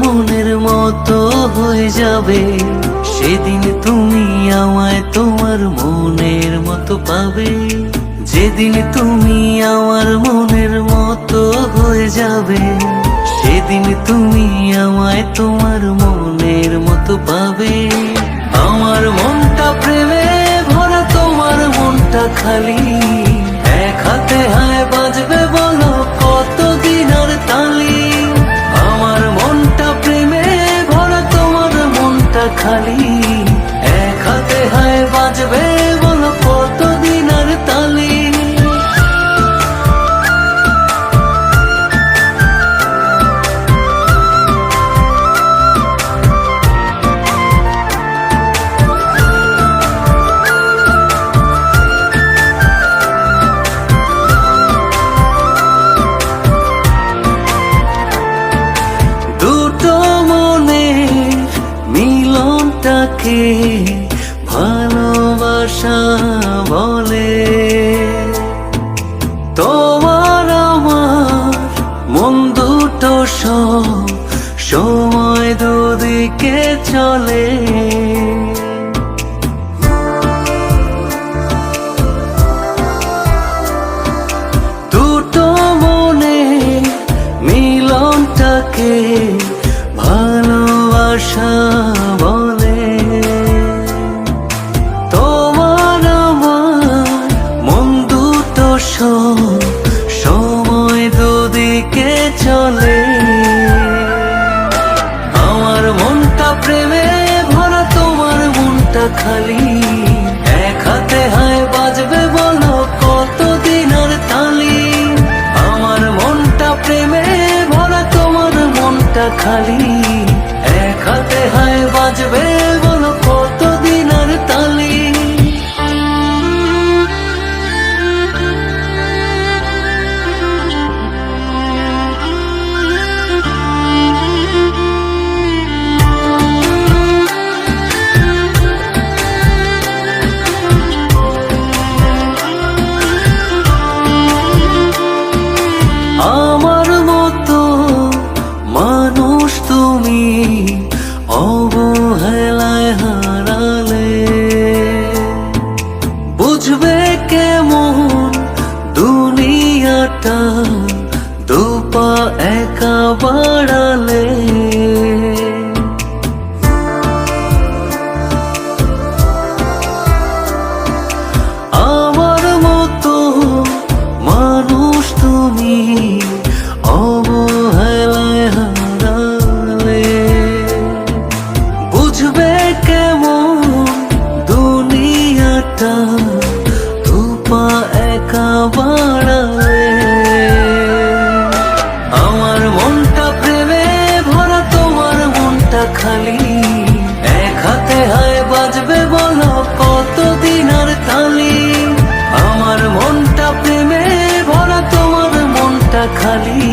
মনের মতো হয়ে যাবে, সেদিন তুমি আমায় তোমার মনের মতো পাবে। যেদিন তুমি আমার মনের মতো হয়ে যাবে, সেদিন তুমি আমায় তোমার মনের মতো পাবে। আমার মনটা প্রেমে ভরা, তোমার মনটা খালি, এক হাতে হায় বাজবে বলো কতদিন আর তালি। আমার মনটা প্রেমে ভরা, তোমার মনটা খালি, এক হাতে হায় বাজবে বলো কতদিন আর তালি। মিলনটাকে ভালোবাসা বলে, তোমার আমার মন দুটো সব সময় দুদিকে চলে। দুটো মনে মিলনটাকে ভালোবাসা বলে, তোমার আমার মন দুটো সময় দুদিকে চলে। আমার মনটা প্রেমে ভরা, তোমার মনটা খালি, এক হাতে হায় বাজবে বলো কতদিন আর তালি। আমার মনটা প্রেমে ভরা, তোমার মনটা খালি, এক হাতে হায় বাজবে বলো কতদিন আর তালি। আমার মতো মানুষ তুমি অবহেলায় হারালে, বুঝবে কেমন দুনিয়াটা দুপা একা বাড়ালে। আমার মতো মানুষ তুমি অবহেলায় হারালে, বুঝবে কেমন দুনিয়াটা দুপা একা বাড়ালে। আমার মনটা প্রেমে ভরা, তোমার মনটা খালি, এক হাতে হায় বাজবে বলো কতদিন আর তালি। আমার মনটা প্রেমে ভরা, তোমার মনটা খালি,